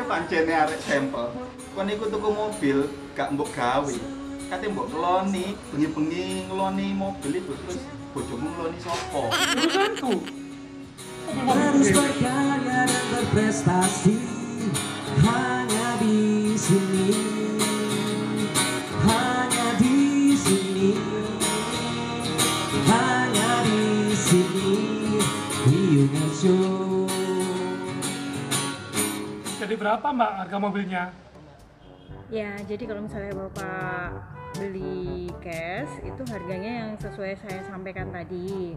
Pancene arek sampel. Kon iku tuku mobil gak mbok gawe. Kate mbok ngeloni, bengi-bengi ngeloni mobil itu terus bojomu ngeloni sapa? Urusanku. Harus berkarya dan berprestasi hanya di sini, hanya di sini, hanya di sini. Reunion Show. Jadi berapa Mbak harga mobilnya? Ya, jadi kalau misalnya Bapak beli cash itu harganya yang sesuai saya sampaikan tadi.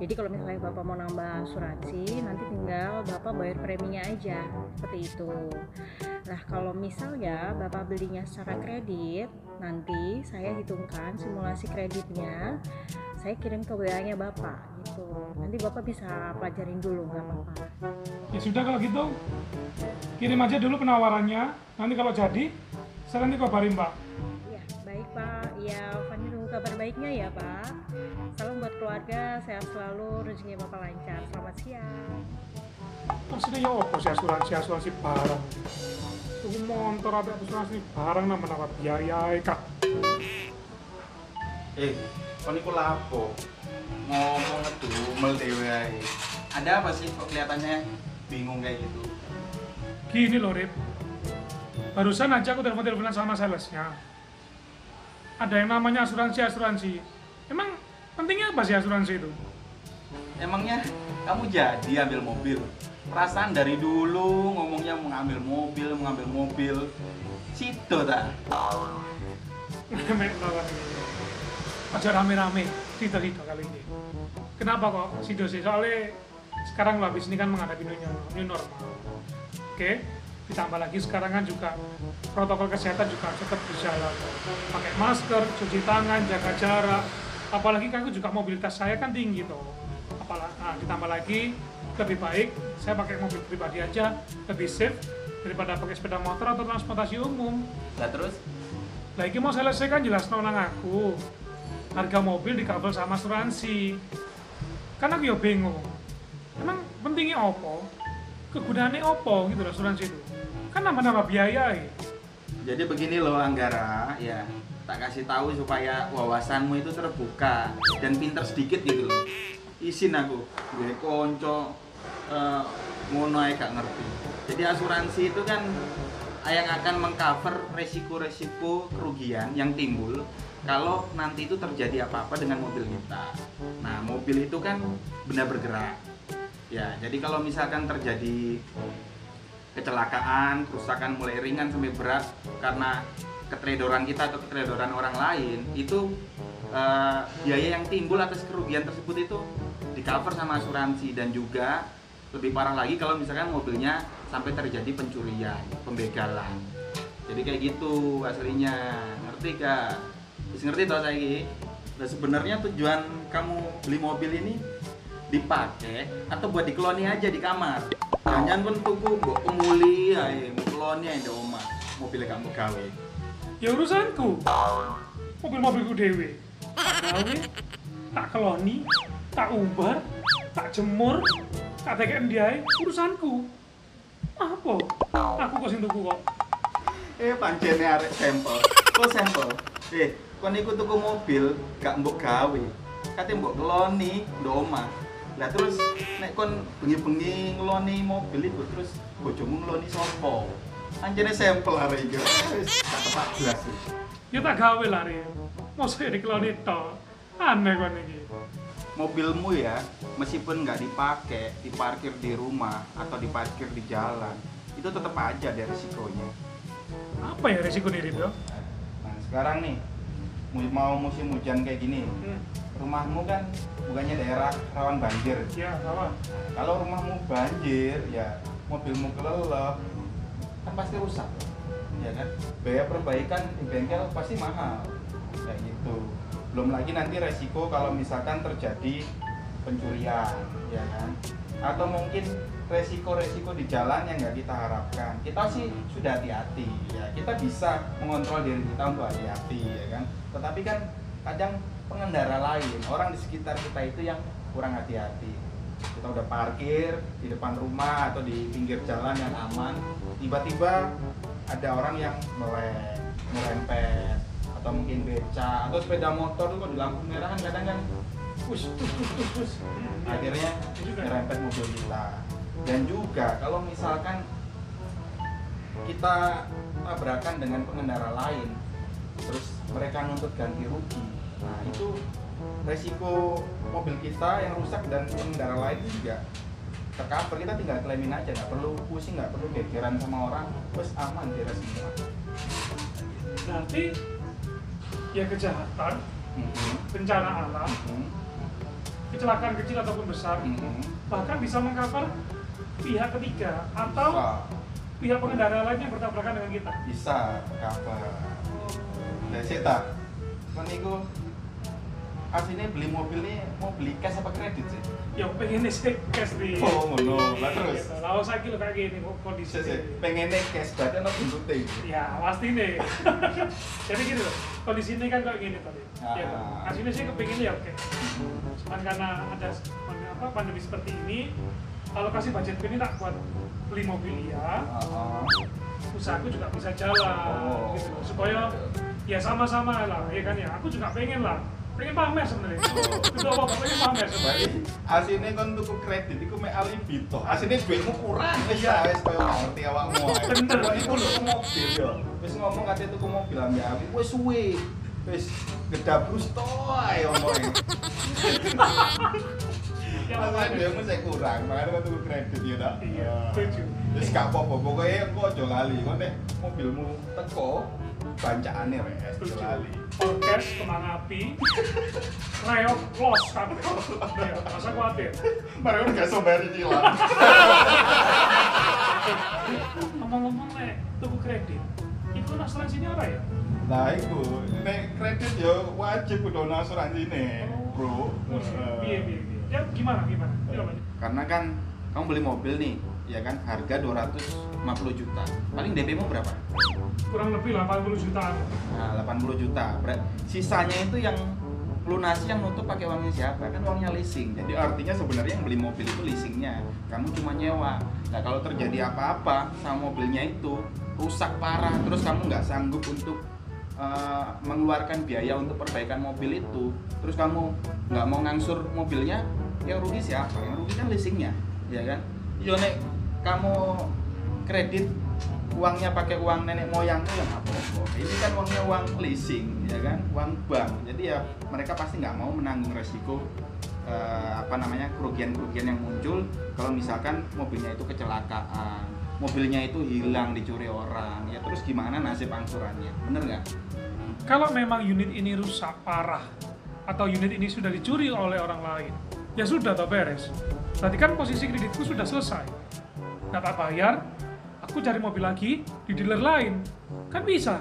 Jadi kalau misalnya Bapak mau nambah asuransi, nanti tinggal Bapak bayar preminya aja, seperti itu. Nah, kalau misalnya Bapak belinya secara kredit, nanti saya hitungkan simulasi kreditnya, saya kirim ke WA-nya Bapak gitu. Nanti Bapak bisa pelajarin dulu, nggak apa-apa. Ya sudah kalau gitu, kirim aja dulu penawarannya. Nanti kalau jadi, saya nanti kabarin Mbak. Ya, baik Pak. Ya, Fani tunggu kabar baiknya ya Pak. Salam buat keluarga, sehat selalu, rezeki Bapak lancar. Selamat siang. Maksudnya ya apa sih asuransi barang? Tuku motor ada asuransi barang nama biaya kak. Kon iku lapo? Ngomong ngedumel dhewe ae. Ada apa sih kok kelihatannya bingung kayak gitu? Gini loh Rip, barusan aja aku telepon-teleponan sama salesnya. Ada yang namanya asuransi. Emang pentingnya apa sih asuransi itu? Emangnya kamu jadi ambil mobil? Perasaan dari dulu ngomongnya mau ngambil mobil. Sido tak? Mek lawan ini. Aja rame-rame, Sido kali ini. Kenapa kok Sido sih? Soalnya sekarang lo habis ini kan menghadapi new normal. Oke, ditambah lagi sekarang kan juga protokol kesehatan juga tetap berjalan. Pakai masker, cuci tangan, jaga jarak. Apalagi kan juga mobilitas saya kan tinggi tuh. Ditambah lagi lebih baik saya pakai mobil pribadi aja, lebih safe daripada pakai sepeda motor atau transportasi umum. Lah terus? Lagi mau selesai kan jelas nolak aku. Harga mobil di cover sama asuransi. Kan aku ya bingung. Emang pentingnya apa? Kegunaannya apa gitu loh asuransi itu? Kan nambah-nambah biaya ya. Jadi begini loh Anggara, ya tak kasih tahu supaya wawasanmu itu terbuka dan pinter sedikit gitu loh. Isin aku, gue konco ngono ae gak ngerti. Jadi asuransi itu kan yang akan mengcover resiko-resiko kerugian yang timbul kalau nanti itu terjadi apa-apa dengan mobil kita. Nah, mobil itu kan benda bergerak. Ya, jadi kalau misalkan terjadi kecelakaan, kerusakan mulai ringan sampai berat karena keteledoran kita atau keteledoran orang lain, itu biaya yang timbul atas kerugian tersebut itu di cover sama asuransi. Dan juga lebih parah lagi kalau misalkan mobilnya sampai terjadi pencurian, pembegalan. Jadi kayak gitu aslinya, ngerti gak? Bisa ngerti toh saya? Nah, sebenarnya tujuan kamu beli mobil ini dipakai atau buat dikeloni aja di kamar. Jangan pun tuku mbok kemuli ae, mbok keloni ae ndek omah. Mobilnya kamu gawe. Ya urusanku. Mobil-mobilku dewe. Tak gawe, tak keloni, tak umbar, tak jemur, tak tekek ndiae, urusanku. Apa? Aku kok sing tuku kok. Pancene arek sampel. Kok sampel? Kon iku tuku mobil gak mbok gawe. Kate mbok keloni ndek omah. Lah terus nek kon bengi-bengi ngeloni mobil itu terus bojomu ngeloni sapa? Pancene sampel arek iki. Wis gak tepat blas. Ya tak gawe lah Rip. Mosok ya dikeloni tok. Aneh kon iki. Mobilmu ya, meskipun nggak dipakai, diparkir di rumah atau diparkir di jalan, itu tetap aja ada risikonya. Apa ya resiko nih Rip ya? Nah sekarang nih, mau musim hujan kayak gini, rumahmu kan bukannya daerah rawan banjir. Ya, apa? Kalau rumahmu banjir, ya mobilmu kelelep, kan pasti rusak, ya kan? Biaya perbaikan di bengkel pasti mahal, kayak gitu. Belum lagi nanti resiko kalau misalkan terjadi pencurian, ya kan? Atau mungkin resiko-resiko di jalan yang nggak kita harapkan. Kita sih sudah hati-hati, ya. Kita bisa mengontrol diri kita untuk hati-hati, ya kan? Tetapi kan kadang pengendara lain, orang di sekitar kita itu yang kurang hati-hati. kita udah parkir di depan rumah atau di pinggir jalan yang aman, tiba-tiba ada orang yang merempet atau mungkin beca atau sepeda motor tuh kok di lampu merah kan kadang kan push akhirnya nyerempet mobil kita. Dan juga kalau misalkan kita tabrakan dengan pengendara lain terus mereka nuntut ganti rugi, nah itu resiko mobil kita yang rusak dan pengendara lain itu juga tercover. Kita tinggal klaimin aja, nggak perlu pusing, nggak perlu gegeran sama orang, terus aman beres semua. Berarti ya kejahatan, bencana alam, kecelakaan kecil ataupun besar, bahkan bisa mengcover pihak ketiga atau pihak pengendara lain yang bertabrakan dengan kita. Bisa cover. Dan saya cuman itu aslinya beli mobil ini mau beli cash apa kredit sih? Ya pengen sih cash di. Oh ngono, lah terus. Lalu saya kira kayak gini kondisi. Pengennya cash berarti apa bentuknya? Ya pasti nih. Jadi gitu loh, kondisi ini kan kayak gini tadi. Ya, aslinya sih kepinginnya ya oke. Cuman karena ada pandemi seperti ini, alokasi budget ini tak kuat beli mobil ya. Usahaku juga bisa jalan gitu loh. Supaya ya sama-sama lah, ya kan ya. Aku juga pengen pamer sebenarnya. Itu apa pengen pamer sebenarnya. Asine kon tuku kredit iku mek alibi to. Asine duitmu kurang wis koyo ngerti awakmu ae. Bener iku tuku mobil yo. Wis ngomong kate tuku mobil ambek aku wis suwe. Wis gedabrus to ae omonge. Makanya duitmu saya kurang, makanya kan tuku kredit ya tak? Iya, setuju. Wis gak apa-apa, pokoknya engko aja lali. Kok nek mobilmu teko bancaane wes aja lali. Podcast kemang api, reok los kabeh. Ya, masa kuatir. Mereka gak sobar cilan. Ngomong-ngomong nek tuku kredit, itu asuransinya apa ya? Nah itu, nek kredit ya wajib kudu asuransinya, bro. Iya. Ya gimana? Karena kan kamu beli mobil nih, ya kan harga 250 juta. Paling DP-mu berapa? Kurang lebih 80 juta. Nah, 80 juta. Sisanya itu yang lunasi yang nutup pakai uangnya siapa? Kan uangnya leasing. Jadi artinya sebenarnya yang beli mobil itu leasingnya. Kamu cuma nyewa. Nah, kalau terjadi apa-apa sama mobilnya itu rusak parah, terus kamu nggak sanggup untuk mengeluarkan biaya untuk perbaikan mobil itu, terus kamu nggak mau ngangsur mobilnya, yang rugi siapa? Yang rugi kan leasingnya, ya kan? Yo nek kamu kredit uangnya pakai uang nenek moyangmu ya nggak apa-apa. Ini kan uangnya uang leasing, ya kan? Uang bank. Jadi ya mereka pasti nggak mau menanggung resiko kerugian-kerugian yang muncul kalau misalkan mobilnya itu kecelakaan, mobilnya itu hilang dicuri orang, ya terus gimana nasib angsurannya? Bener nggak? Kalau memang unit ini rusak parah atau unit ini sudah dicuri oleh orang lain, ya sudah toh beres. Berarti kan posisi kreditku sudah selesai. Nggak tak bayar, aku cari mobil lagi di dealer lain, kan bisa.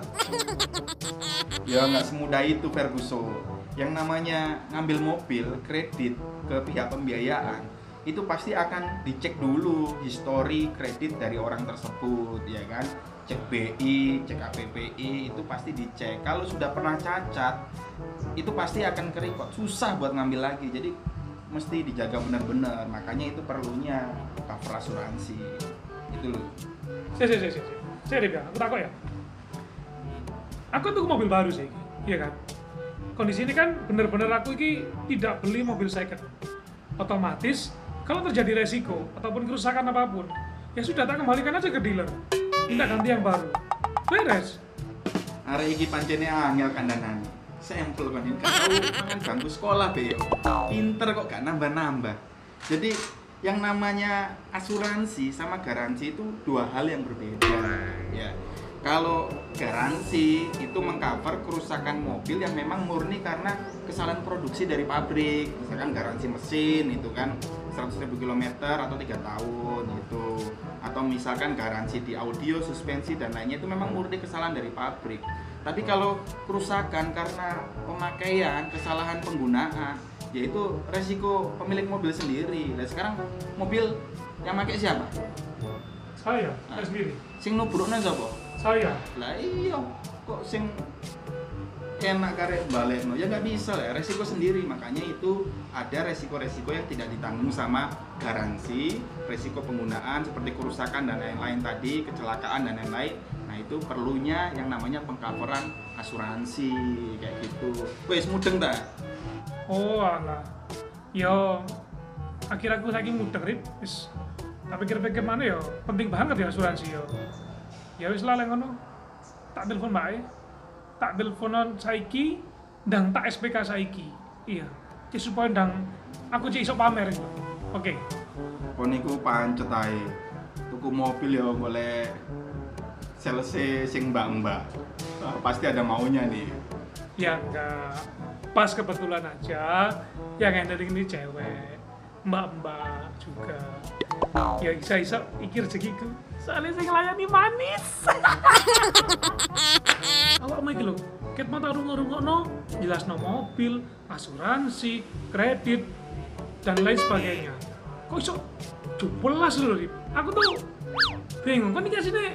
Ya nggak semudah itu Ferguson. Yang namanya ngambil mobil kredit ke pihak pembiayaan itu pasti akan dicek dulu histori kredit dari orang tersebut, ya kan? Cek BI, cek KPPI, itu pasti dicek. Kalau sudah pernah cacat, itu pasti akan kerekod, susah buat ngambil lagi. Jadi mesti dijaga benar-benar. Makanya itu perlunya cover asuransi. Itu loh. Saya bilang, aku takut ya. Aku tuh mobil baru sih, iya kan? Kondisi ini kan benar-benar aku ini tidak beli mobil second. Otomatis kalau terjadi resiko ataupun kerusakan apapun, ya sudah tak kembalikan aja ke dealer. Minta ganti yang baru. Beres. Arek iki pancene angel kandhanane. Sampel kan ini kan tahu bangku sekolah be yo. Pinter kok gak nambah-nambah. Jadi yang namanya asuransi sama garansi itu dua hal yang berbeda, ya. Kalau garansi itu mengcover kerusakan mobil yang memang murni karena kesalahan produksi dari pabrik. Misalkan garansi mesin itu kan 100.000 km atau 3 tahun gitu. Atau misalkan garansi di audio, suspensi dan lainnya itu memang murni kesalahan dari pabrik. Tapi kalau kerusakan karena pemakaian, kesalahan penggunaan, yaitu resiko pemilik mobil sendiri. Nah sekarang mobil yang pakai siapa? Saya sendiri. Sing nubrukna sapa? Saya. Lah iya, kok sing enak karek balik no ya nggak bisa ya, resiko sendiri. Makanya itu ada resiko-resiko yang tidak ditanggung sama garansi, resiko penggunaan seperti kerusakan dan lain-lain tadi, kecelakaan dan lain-lain. Nah itu perlunya yang namanya pengcoveran asuransi kayak gitu. Wes mudeng tak? Oh alah, yo akhir aku lagi mudeng Rip, wis tak pikir-pikir mana yo, penting banget ya asuransi yo. Ya wis lah ngono, tak telepon bae, tak teleponan saiki, ndang tak SPK saiki, iya, cek supaya ndang aku cek iso pamer itu, oke. Kau niku pancet ae, tuku mobil ya boleh sales sing mbak-mbak. Pasti ada maunya nih. Ya enggak, pas kebetulan aja yang handling ini cewek, mbak-mbak juga. Ya bisa iki rezekiku, soalnya saya ngelayani manis. Awak mau iki lho, ket mau tak rungok-rungokno, jelasno mobil, asuransi, kredit, dan lain sebagainya. Kok iso jelas lho, Rip? Aku tuh bingung, kan dikasih nih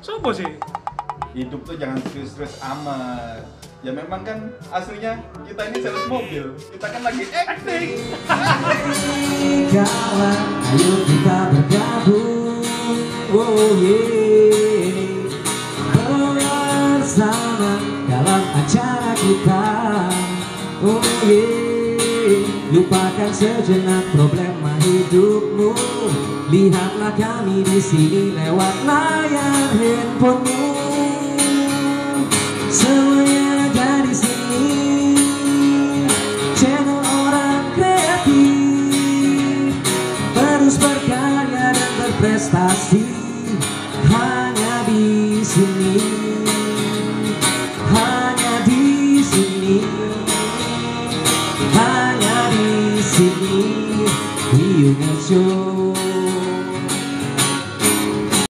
sopo sih? Hidup tuh jangan serius-serius amat. Ya memang kan aslinya kita ini sales mobil. Kita kan lagi acting. Kawan, ayo kita bergabung. Oh yeah, bersama dalam acara kita. Oh yeah, lupakan sejenak problema hidupmu. Lihatlah kami di sini lewat layar handphonemu. Semuanya ada di sini. Channel orang kreatif, terus berkarya dan berprestasi. Hanya di sini, hanya di sini, hanya di sini. Hyungan Show.